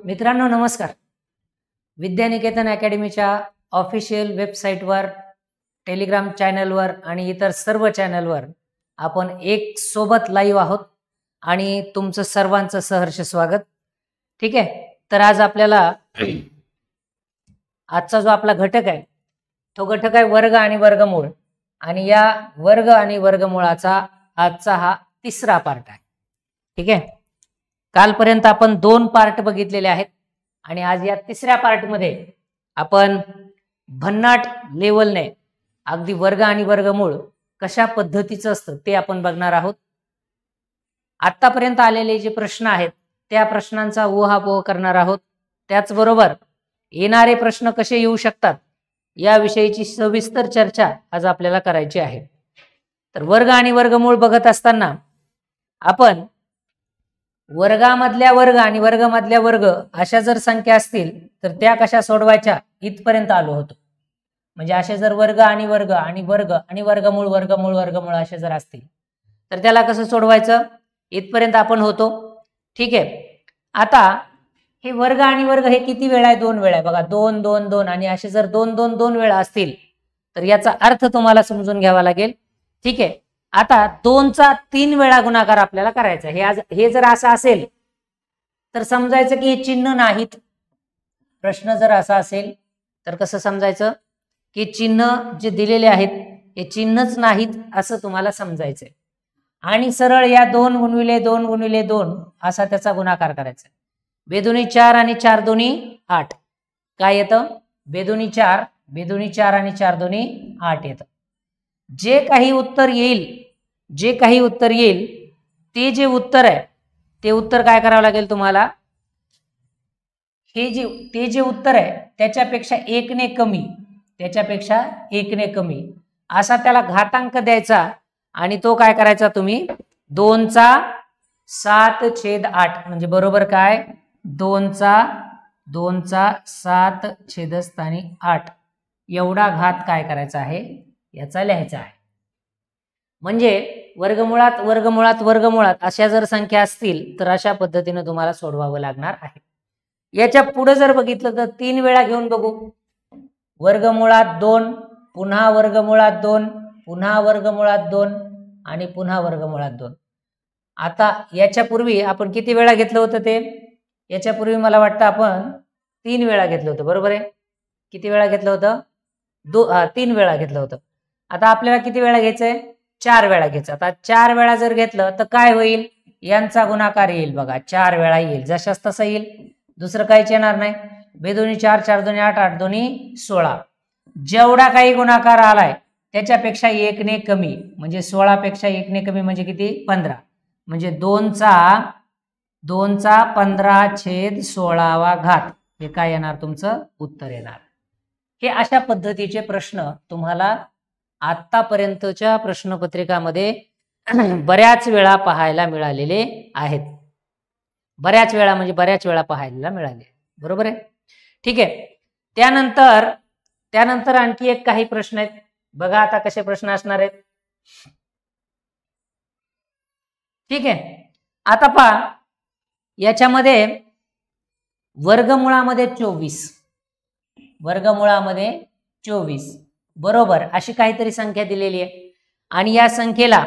मित्रांनो नमस्कार. विद्यानिकेतन अकॅडमीच्या ऑफिशियल वेबसाईटवर, टेलिग्राम चॅनलवर आणि इतर सर्व चॅनलवर आपण एक सोबत लाईव्ह आहोत आणि तुमचं सर्वांचं सहर्ष स्वागत. ठीक आहे, तर आज आपल्याला आजचा जो आपला घटक आहे तो घटक आहे वर्ग आणि वर्गमूळ, आणि या वर्ग आणि वर्गमूळाचा आजचा हा तिसरा पार्ट आहे. ठीक आहे, कालपर्यंत आपण 2 पार्ट बघितलेले आहेत आणि आज या तिसऱ्या पार्टमध्ये आपण भन्नाट लेवलने अगदी वर्ग आणि वर्गमूळ कशा पद्धतीचं असतं ते आपण बघणार आहोत. आतापर्यंत आलेले जे प्रश्न आहेत त्या प्रश्नांचा ऊहापोह करणार आहोत. त्याचबरोबर येणारे प्रश्न कसे येऊ शकतात याविषयीची सविस्तर चर्चा आज आपल्याला करायची आहे. तर वर्ग आणि वर्गमूळ बघत असताना आपण वर्गामधल्या वर्ग आणि वर्गामधल्या वर्ग अशा जर संख्या असतील तर त्या कशा सोडवायच्या इथपर्यंत आलो होतो. म्हणजे असे जर वर्ग आणि वर्ग आणि वर्ग आणि वर्गमूळ वर्गमूळ वर्गमूळ असे जर असतील तर त्याला कसं सोडवायचं इथपर्यंत आपण होतो. ठीक आहे, आता हे वर्ग आणि वर्ग हे किती वेळा आहे? 2 वेळा आहे बघा. 2 2 2 आणि असे जर 2 2 2 वेळा असतील तर याचा अर्थ तुम्हाला समजून घ्यावा लागेल. ठीक आहे, आता 2चा 3 वेळा गुणाकार आपल्याला करायचा. हे जर असं असेल तर समजायचं की हे चिन्ह नाहीत. प्रश्न जर असा असेल तर कसं समजायचं की चिन्ह जे दिलेले आहेत हे चिन्हच नाहीत असं तुम्हाला समजायचंय. आणि सरळ या 2 गुणिले 2 गुणिले 2 असा त्याचा गुणाकार करायचा. बेदुनी 4 आणि 4 दोन्ही 8 काय येतं? बेदुनी 4 आणि 4 दोन्ही 8 येतं. जे काही उत्तर येईल ते जे उत्तर आहे ते उत्तर काय करावं लागेल तुम्हाला? ते जे उत्तर आहे त्याच्यापेक्षा 1 ने कमी असा त्याला घातांक द्यायचा आणि तो काय करायचा तुम्ही 2चा 7/8 म्हणजे बरोबर काय 2चा 7/8 एवढा घात काय करायचा आहे याचा लिहायचा आहे. म्हणजे वर्गमुळात वर्गमुळात वर्गमुळात अशा जर संख्या असतील तर अशा पद्धतीने तुम्हाला सोडवावं लागणार आहे. याच्या पुढे जर बघितलं तर 3 वेळा घेऊन बघू. वर्गमुळात 2 पुन्हा वर्गमुळात 2 पुन्हा वर्गमुळात 2 आणि पुन्हा वर्गमुळात 2. आता याच्यापूर्वी आपण किती वेळा घेतलं होतं ते? याच्यापूर्वी मला वाटतं आपण 3 वेळा घेतलं होतं. बरोबर आहे? किती वेळा घेतलं होतं? 3 वेळा घेतलं होतं. आता आपल्याला किती वेळा घ्यायचंय? 4 वेळा घ्यायचं. आता 4 वेळा जर घेतलं तर काय होईल? यांचा गुणाकार येईल बघा. 4 वेळा येईल, जशाच तसं येईल, दुसरं काहीच येणार नाही. बेदोनी 4 4 दोन्ही 8 8 दोन्ही 16. जेवढा काही गुणाकार आलाय त्याच्यापेक्षा 1 ने कमी म्हणजे 16 पेक्षा 1 ने कमी म्हणजे किती? 15. म्हणजे 2चा 15/16 घात हे काय येणार? तुमचं उत्तर येणार. हे अशा पद्धतीचे प्रश्न तुम्हाला आतापर्यंतच्या प्रश्नपत्रिकामध्ये बऱ्याच वेळा पाहायला मिळालेले आहेत. बऱ्याच वेळा पाहायला मिळाले. बरोबर आहे? ठीक आहे, त्यानंतर आणखी एक काही प्रश्न आहेत बघा. आता कसे प्रश्न असणार आहेत? ठीक आहे, आता पहा याच्यामध्ये वर्गमुळामध्ये 24 बरोबर अशी काहीतरी संख्या दिलेली आहे आणि या संख्येला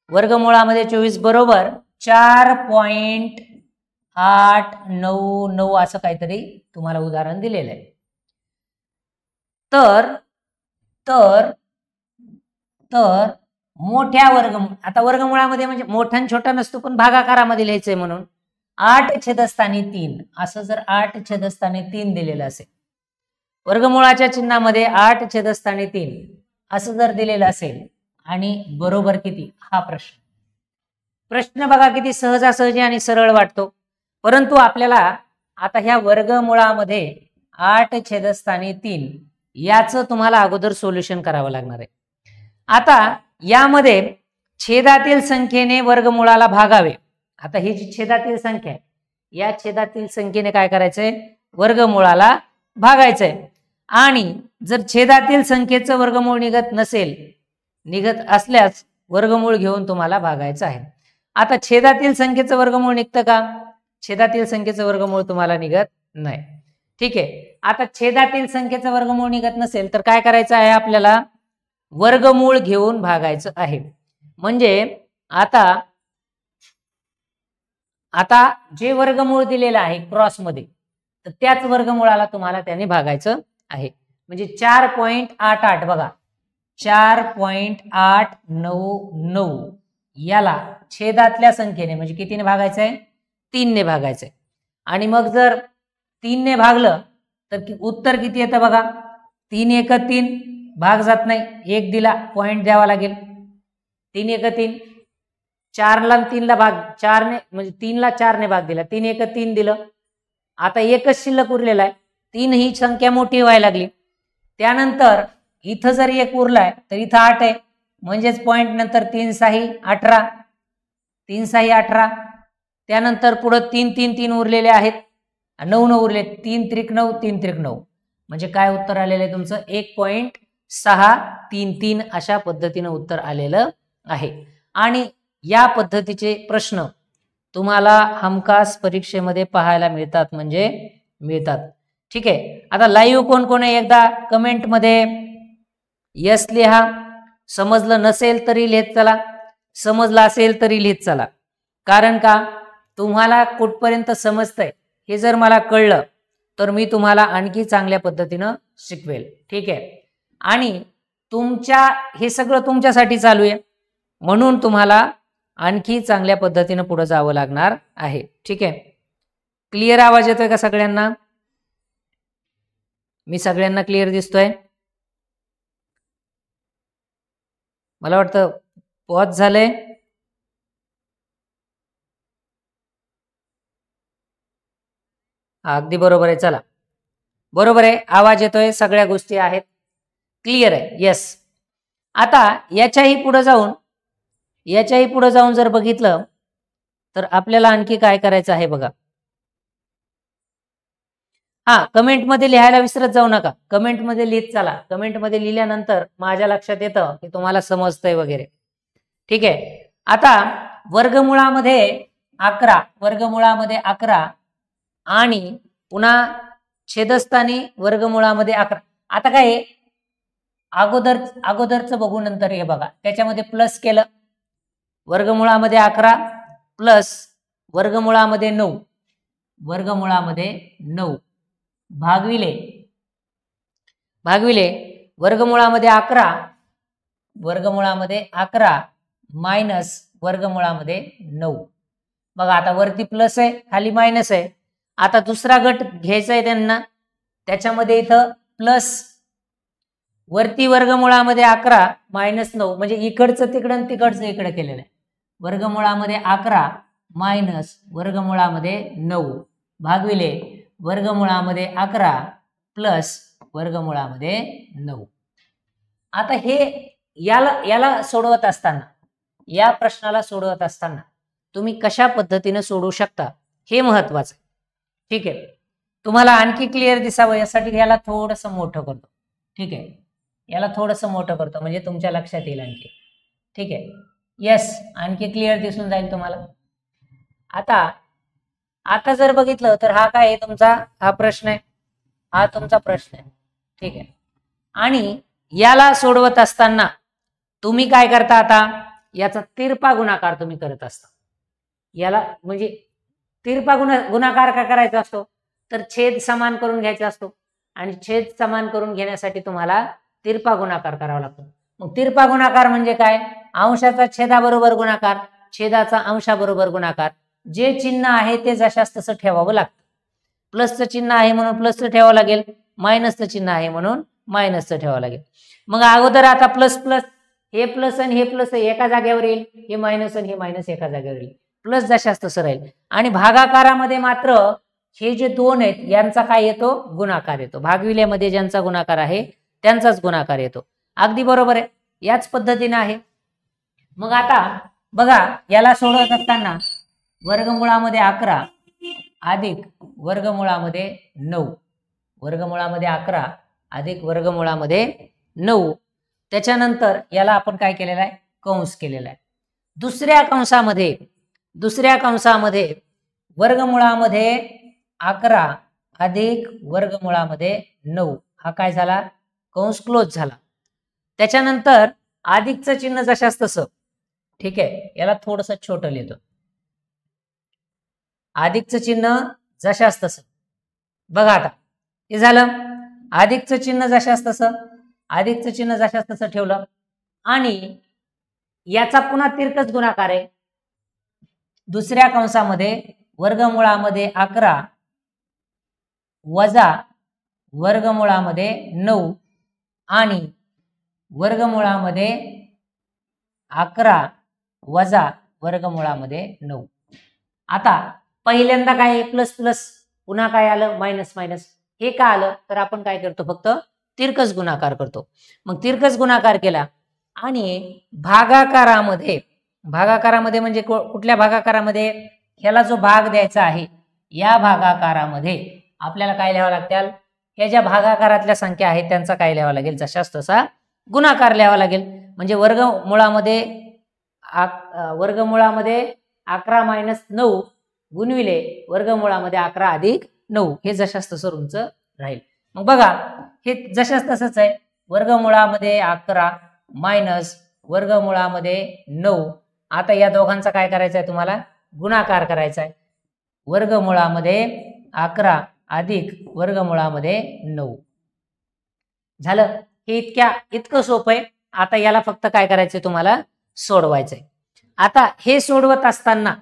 वर्गमुळामध्ये 24 बरोबर 4.899 असं काहीतरी तुम्हाला उदाहरण दिलेलं आहे. तर मोठ्या आता वर्गमुळामध्ये म्हणजे मोठा आणि छोटा नसतो पण भागाकारामध्ये लिहायचंय म्हणून 8/3 असं जर 8/3 दिलेलं असेल, वर्गमुळाच्या चिन्हामध्ये 8/3 असं जर दिलेलं असेल आणि बरोबर किती हा प्रश्न बघा किती सहजासहजी आणि सरळ वाटतो. परंतु आपल्याला आता ह्या वर्गमुळामध्ये 8/3 याचं तुम्हाला अगोदर सोल्युशन करावं लागणार आहे. आता यामध्ये छेदातील संख्येने वर्गमुळाला भागावे. आता ही जी छेदातील संख्या आहे या छेदातील संख्येने काय करायचंय? वर्गमुळाला भागायचंय. आणि जर छेदातील संख्येचं वर्गमूळ निघत असल्यास वर्गमूळ घेऊन तुम्हाला भागायचं आहे. आता छेदातील संख्येचं वर्गमूळ निघतं का? छेदातील संख्येचं वर्गमूळ तुम्हाला निघत नाही. ठीक आहे, आता छेदातील संख्येचं वर्गमूळ निघत नसेल तर काय करायचं आहे, आपल्याला वर्गमूळ घेऊन भागायचं आहे. म्हणजे आता जे वर्गमूळ दिलेलं आहे क्रॉस मध्ये, तर त्याच वर्गमूळाला तुम्हाला त्याने भागायचं आहे. म्हणजे 4.88 बघा, 4.899 याला छेदातल्या संख्येने म्हणजे कितीने भागायचं आहे, 3 ने भागायचंय. आणि मग जर 3 ने भागलं तर उत्तर किती येतं बघा, 3 एक 3, भाग जात नाही, 1 दिला, पॉइंट द्यावा लागेल. 3 एक 3, 4 ला 3 ला भाग, 4 ने म्हणजे 3 ला 4 ने भाग दिला, 3 एक 3 दिलं. आता एकच शिल्लक उरलेला आहे, 3 ही संख्या मोठी व्हायला लागली. त्यानंतर इथं जर 1 उरलाय तर इथं 8 आहे, म्हणजेच पॉइंट नंतर 3 6 18, 3 6 18. त्यानंतर पुढे 3 3 3 उरलेले आहेत, 9 9 उरले, 3 त्रिक 9 3 त्रिक 9, म्हणजे काय उत्तर आलेलं आहे तुमचं 1.633 अशा पद्धतीने उत्तर आलेलं आहे. आणि या पद्धतीचे प्रश्न तुम्हाला हमखास परीक्षेमध्ये पाहायला मिळतात, म्हणजे मिळतात. ठीक आहे, आता लाईव्ह कोण कोण आहे एकदा कमेंट मध्ये यस लिहा. समजलं नसेल तरी लिहित चला, समजलं असेल तरी लिहित चला. कारण का, तुम्हाला कुठपर्यंत समजतंय हे जर मला कळलं तर मी तुम्हाला आणखी चांगल्या पद्धतीनं शिकवेल. ठीक आहे, आणि हे सगळं तुमच्यासाठी चालू आहे, म्हणून तुम्हाला आणखी चांगल्या पद्धतीनं पुढे जावं लागणार आहे. ठीक आहे, क्लिअर आवाज येतोय का सगळ्यांना? मी सगळ्यांना क्लिअर दिसतोय? मला वाटतं पॉज झालंय. अगदी बरोबर आहे, चला बरोबर आहे, आवाज येतोय, सगळ्या गोष्टी आहेत, क्लिअर आहे. येस, आता याच्याही पुढे जाऊन जर बघितलं तर आपल्याला आणखी काय करायचं आहे बघा. कमेंट मध्ये लिहायला विसरत जाऊ नका, कमेंट मध्ये लिहित चला. कमेंट मध्ये लिहिल्यानंतर माझ्या लक्षात येतं की तुम्हाला समजतंय वगैरे. ठीक आहे, आता वर्गमुळामध्ये 11 आणि पुन्हा छेदस्थानी वर्गमुळामध्ये 11. आता काय अगोदरचं बघू, नंतर हे बघा, त्याच्यामध्ये प्लस केलं, वर्गमुळामध्ये 11 प्लस वर्गमुळामध्ये 9 भागविले वर्गमुळामध्ये 11 मायनस वर्गमुळामध्ये 9. बघा, आता वरती प्लस आहे, खाली मायनस आहे. आता दुसरा गट घ्यायचा आहे त्यांना, त्याच्यामध्ये इथं प्लस, वरती वर्गमुळामध्ये 11 मायनस 9, म्हणजे इकडचं तिकडं आणि तिकडचं इकडे केलेलं आहे. वर्गमुळामध्ये 11 मायनस वर्गमुळामध्ये 9 भागविले वर्गमुळामध्ये 11 प्लस वर्गमुळामध्ये 9. आता याला सोडवत असताना, या प्रश्नाला सोडवत असताना तुम्ही कशा पद्धतीने सोडवू शकता हे महत्वाचं आहे. ठीक आहे, तुम्हाला आणखी क्लिअर दिसावं यासाठी याला थोडंसं मोठं करतो. ठीक आहे, याला थोडंसं मोठं करतो म्हणजे तुमच्या लक्षात येईल आणखी. ठीक आहे, येस, आणखी क्लिअर दिसून जाईल तुम्हाला. आता जर बघितलं तर हा काय आहे तुमचा, हा प्रश्न आहे, हा तुमचा प्रश्न आहे. ठीक आहे, आणि याला सोडवत असताना तुम्ही काय करता, आता याचा तिरपा गुणाकार तुम्ही करत असता. याला म्हणजे तिरपा गुणाकार का करायचा असतो, तर छेद समान करून घ्यायचा असतो, आणि छेद समान करून घेण्यासाठी तुम्हाला तिरपा गुणाकार करावा लागतो. मग तिरपा गुणाकार म्हणजे काय, अंशाचा छेदाबरोबर गुणाकार, छेदाचा अंशाबरोबर गुणाकार. जे चिन्ह आहे ते जशास तसं ठेवावं लागतं. प्लसचं चिन्ह आहे म्हणून प्लसचं ठेवावं लागेल, मायनसचं चिन्ह आहे म्हणून मायनसचं ठेवावं लागेल. मग अगोदर आता प्लस प्लस, हे प्लस आणि हे प्लस एका जागेवर येईल, हे मायनस आणि हे मायनस एका जागेवर येईल, प्लस जशास तसं राहील. आणि भागाकारामध्ये मात्र हे जे 2 आहेत यांचा काय येतो, गुणाकार येतो. भागविल्यामध्ये ज्यांचा गुणाकार आहे त्यांचाच गुणाकार येतो. अगदी बरोबर आहे, याच पद्धतीने आहे. मग आता बघा, याला सोडवत असताना वर्गमुळामध्ये 11 अधिक वर्गमुळामध्ये 9, वर्गमुळामध्ये 11 अधिक वर्गमुळामध्ये 9. त्याच्यानंतर याला आपण काय केलेलं आहे, कंस केलेला आहे. दुसऱ्या कंसामध्ये वर्गमुळामध्ये 11 अधिक वर्गमुळामध्ये 9 हा काय झाला, कंस क्लोज झाला. त्याच्यानंतर अधिकचं चिन्ह जशास तसं, ठीक आहे, याला थोडस छोटं लिहितो. अधिकचं चिन्ह जशास तसं बघा. आता हे झालं, अधिकचं चिन्ह जशास तसं, अधिकचं चिन्ह जशास तसं ठेवलं आणि याचा पुन्हा तिरकस गुणाकार आहे. दुसऱ्या कंसामध्ये वर्गमुळामध्ये 11 वजा वर्गमुळामध्ये 9 आणि वर्गमुळामध्ये 11 वजा वर्गमुळामध्ये 9. आता पहिल्यांदा काय प्लस प्लस, पुन्हा काय आलं मायनस मायनस. हे का आलं तर आपण काय करतो, फक्त तिरकस गुणाकार करतो. मग तिरकस गुणाकार केला आणि भागाकारामध्ये, भागाकारामध्ये म्हणजे कुठल्या भागाकारामध्ये, ह्याला जो भाग द्यायचा आहे या भागाकारामध्ये आपल्याला काय लिहावं लागतील, ह्या ज्या भागाकारातल्या संख्या आहेत त्यांचा काय लिहावा लागेल, जशास तसा गुणाकार लिहावा लागेल. म्हणजे वर्गमुळामध्ये 11 मायनस 9 गुणविले वर्गमुळामध्ये 11 अधिक 9 हे जशास तसं तुमचं राहील. मग बघा हे जशास तसंच आहे. वर्गमुळामध्ये 11 मायनस वर्गमुळामध्ये 9. आता या दोघांचा काय करायचा आहे, तुम्हाला गुणाकार करायचा आहे. वर्गमुळामध्ये 11 अधिक वर्गमुळामध्ये 9 झालं. हे इतकं सोपं आहे. आता याला फक्त काय करायचंय, तुम्हाला सोडवायचंय. आता हे सोडवत असताना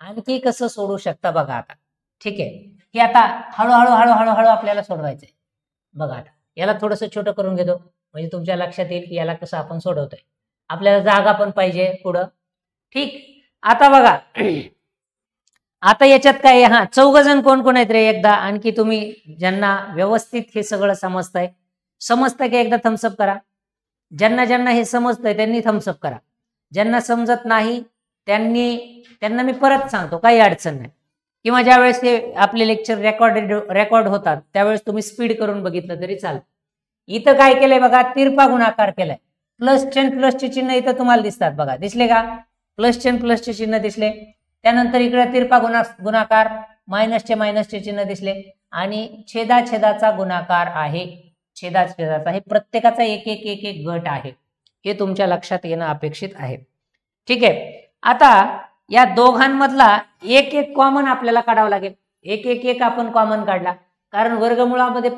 आणखी कसं सोडवू शकता बघा. आता ठीक आहे, हे आता हळूहळू हळूहळू आपल्याला सोडवायचंय. बघा आता याला थोडंसं छोटं करून घेतो म्हणजे तुमच्या लक्षात येईल की याला कसं आपण सोडवतोय. आपल्याला जागा पण पाहिजे पुढं. ठीक, आता बघा आता याच्यात काय, हा 4 जण कोण कोण आहेत रे, एकदा आणखी तुम्ही ज्यांना व्यवस्थित हे सगळं समजतंय की एकदा थम्सअप करा. ज्यांना हे समजतंय त्यांनी थम्सअप करा. ज्यांना समजत नाही त्यांना मी परत सांगतो, काही अडचण नाही. किंवा ज्यावेळेस हे आपले लेक्चर रेकॉर्ड होतात त्यावेळेस तुम्ही स्पीड करून बघितलं तरी चालतं. इथं काय केलंय बघा, तिरपा गुणाकार केलाय. प्लस चे प्लसचे चिन्ह इथं तुम्हाला दिसतात बघा, दिसले का, प्लसचे चिन्ह दिसले. त्यानंतर इकडे तिरपा गुणाकार, मायनसचे चिन्ह दिसले आणि छेदाचा गुणाकार आहे. छेदाचा हे प्रत्येकाचा एक एक एक एक गट आहे. हे तुमच्या लक्षात येणं अपेक्षित आहे. ठीक आहे, आता या दोघांमधला एक एक कॉमन आपल्याला काढावं लागेल. एक आपण कॉमन काढला, कारण वर्गमुळामध्ये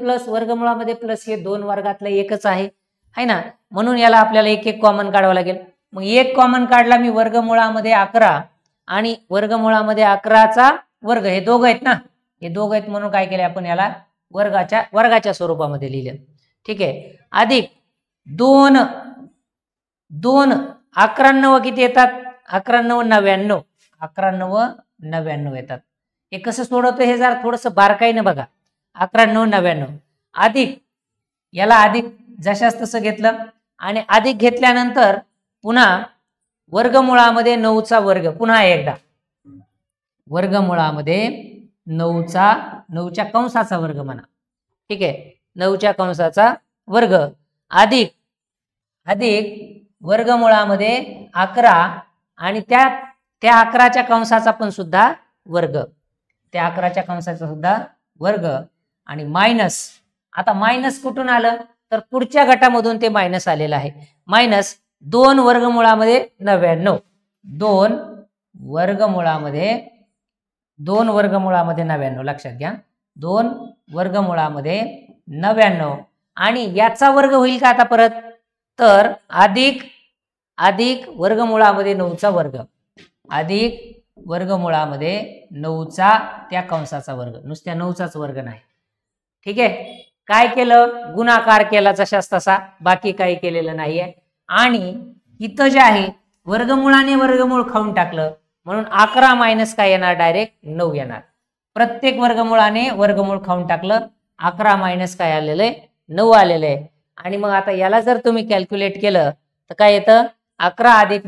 प्लस हे 2 वर्गातलं एकच आहे ना, म्हणून याला आपल्याला एक कॉमन काढावं लागेल. मग एक कॉमन काढला मी, वर्गमुळामध्ये 11 आणि वर्गमुळामध्ये 11चा वर्ग, हे दोघं आहेत ना, हे दोघं आहेत म्हणून काय केलं आपण, याला वर्गाच्या स्वरूपामध्ये लिहिलं. ठीक आहे, अधिक 2 11 किती येतात, 11 99 येतात. हे कसं सोडवतं हे जरा थोडंसं बारकाईनं बघा. 11 अधिक, याला अधिक जशास तसं घेतलं आणि अधिक घेतल्यानंतर पुन्हा वर्गमुळामध्ये 9चा वर्ग, पुन्हा एकदा वर्गमुळामध्ये 9च्या कंसाचा वर्ग म्हणा. ठीक आहे, 9च्या कंसाचा वर्ग अधिक वर्गमुळामध्ये 11 आणि त्या 11च्या कंसाचा पण सुद्धा वर्ग, त्या 11च्या कंसाचा सुद्धा वर्ग आणि मायनस. आता मायनस कुठून आलं तर पुढच्या गटामधून ते मायनस आलेलं आहे. मायनस 2 वर्गमुळामध्ये 99, 2 वर्गमुळामध्ये 99 लक्षात घ्या. 2 वर्गमुळामध्ये 99 आणि याचा वर्ग होईल का आता परत, तर अधिक वर्गमुळामध्ये 9चा वर्ग, अधिक वर्गमुळामध्ये 9चा त्या कंसाचा वर्ग, नुसत्या 9चाच वर्ग नाही. ठीक आहे, काय केलं, गुणाकार केला जशास तसा, बाकी काही केलेलं नाहीये. आणि इथं जे आहे वर्गमुळाने वर्गमूळ खाऊन टाकलं म्हणून 11 मायनस काय येणार, डायरेक्ट 9 येणार. प्रत्येक वर्गमुळाने वर्गमूळ खाऊन टाकलं, 11 मायनस काय आलेलं आहे, 9 आलेलं आहे. आणि मग आता याला जर तुम्ही कॅल्क्युलेट केलं तर काय येतं, 11 अधिक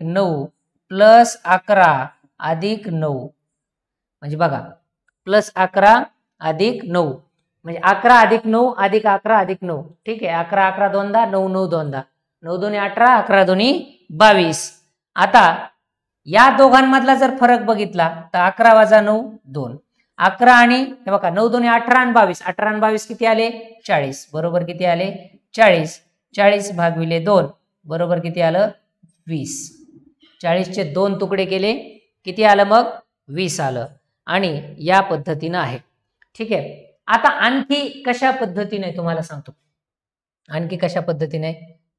9 प्लस 11 अधिक 9 म्हणजे बघा प्लस 11 अधिक 9 म्हणजे 11 अधिक 9 अधिक 11 अधिक 9. ठीक आहे, 11 11 दोनदा, 9 9 दोनदा, 9 दोन्ही 18, 11 दोन्ही 22. आता या दोघांमधला जर फरक बघितला तर 11 वजा 9 2. 11 आणि हे बघा 9 2 18 आणि 22. 18 आणि 22 किती आले? 40. बरोबर किती आले? 40. 40 भागिले 2 बरोबर किती आलं? 20. 40 चे 2 तुकडे केले किती आलं मग? 20 आलं. आणि या पद्धतीनं आहे. ठीक आहे. आता आणखी कशा पद्धतीने तुम्हाला सांगतो, आणखी कशा पद्धतीने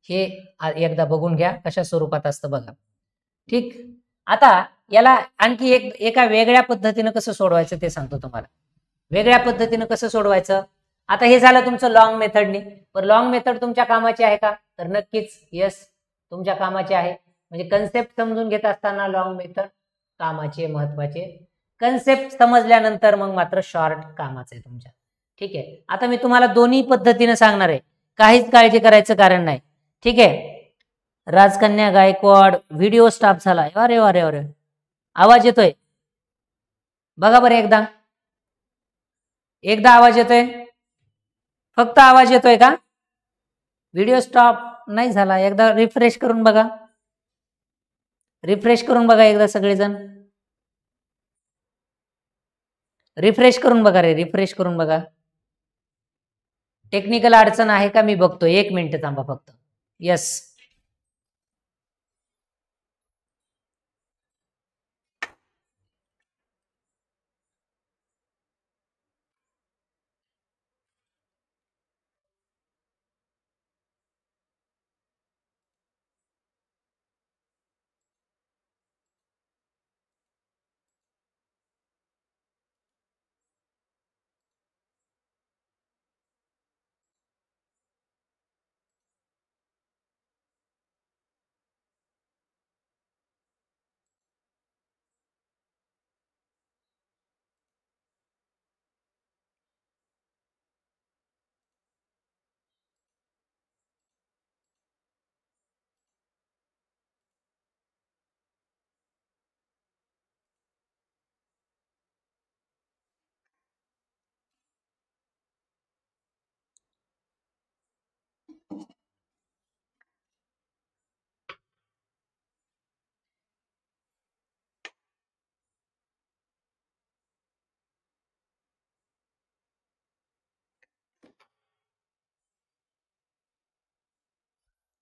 हे एकदा बघून घ्या कशा स्वरूपात असतं बघा. ठीक. आता याला आणखी एका वेगळ्या पद्धतीनं कसं सोडवायचं ते सांगतो तुम्हाला. वेगळ्या पद्धतीनं कसं सोडवायचं. आता हे झालं तुमचं लॉंग मेथडने. पण लॉंग मेथड तुमच्या कामाची आहे का? तर नक्कीच यस तुमच्या कामाची आहे. म्हणजे कन्सेप्ट समजून घेत असताना लॉंग मेथड कामाचे महत्वाचे. कन्सेप्ट समजल्यानंतर मग मात्र शॉर्ट कामाचं आहे तुमच्या. ठीक आहे. आता मी तुम्हाला दोन्ही पद्धतीने सांगणार आहे. काहीच काळजी करायचं कारण नाही. ठीक आहे. राजकन्या गायकवाड व्हिडिओ स्टॉप झाला. अरे अरे अरे आवाज येतोय बघा बरं एकदा. एकदा आवाज येतोय? फक्त आवाज येतोय का? व्हिडिओ स्टॉप नाही झाला. एकदा रिफ्रेश करून बघा. रिफ्रेश करून बघा एकदा सगळेजण. रिफ्रेश करून बघा रे. रिफ्रेश करून बघा. टेक्निकल अडचण आहे का मी बघतो. 1 मिनिट थांबा फक्त. यस.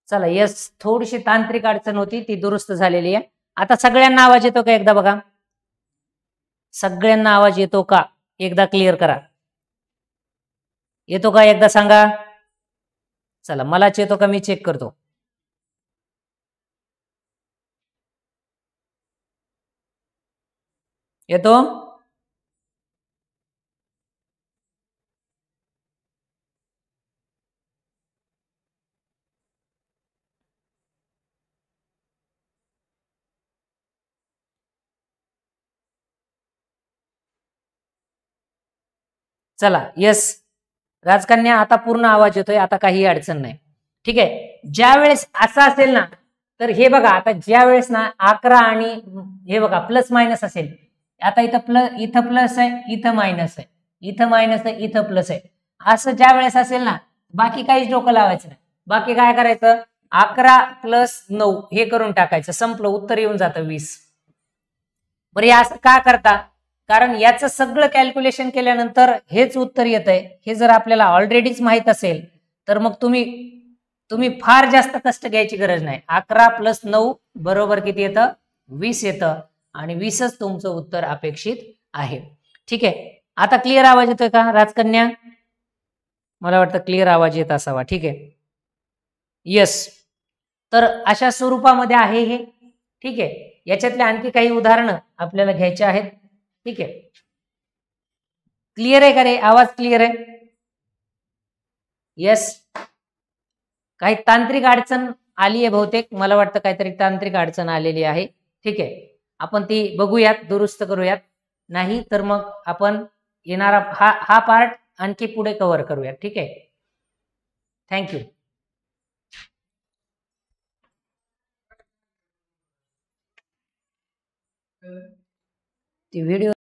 चला यस थोडीशी तांत्रिक अडचण होती ती दुरुस्त झालेली आहे. आता सगळ्यांना आवाज येतो का एकदा बघा. सगळ्यांना आवाज येतो का एकदा क्लिअर करा. येतो का एकदा सांगा. चला मलाच येतो का मी चेक करतो. येतो. चला यस राजकन्या आता पूर्ण आवाज येतोय. आता काही अडचण नाही. ठीक आहे. ज्या वेळेस असं असेल ना तर हे बघा आता ज्या वेळेस ना 11 आणि हे बघा प्लस मायनस असेल. आता इथं प्लस आहे इथं मायनस आहे इथं मायनस आहे इथं प्लस आहे. असं ज्या वेळेस असेल ना बाकी काहीच डोकं लावायचं नाही. बाकी काय करायचं 11 प्लस 9 हे करून टाकायचं. संपलं. उत्तर येऊन जातं 20. बरं असं का करता. कारण याचं सगळं कॅल्क्युलेशन केल्यानंतर हेच उत्तर येत आहे. हे जर आपल्याला ऑलरेडीच माहित असेल तर मग तुम्ही फार जास्त कष्ट घ्यायची गरज नाही. 11 प्लस 9 बरोबर किती येतं 20 येतं. आणि 20च तुमचं उत्तर अपेक्षित आहे. ठीक आहे. आता क्लिअर आवाज येतोय का राजकन्या? मला वाटतं क्लिअर आवाज येत असावा. ठीक आहे. यस तर अशा स्वरूपामध्ये आहे हे. ठीक आहे. याच्यातले आणखी काही उदाहरणं आपल्याला घ्यायचे आहेत. ठीक आहे. क्लिअर आहे का रे? आवाज क्लिअर आहे? यस. काही तांत्रिक अडचण आली आहे बहुतेक. मला वाटतं काहीतरी तांत्रिक अडचण आलेली आहे. ठीक आहे. आपण ती बघूयात दुरुस्त करूयात. नाही तर मग आपण येणारा हा पार्ट आणखी पुढे कव्हर करूयात. ठीक आहे. थँक्यू. ती व्हिडिओ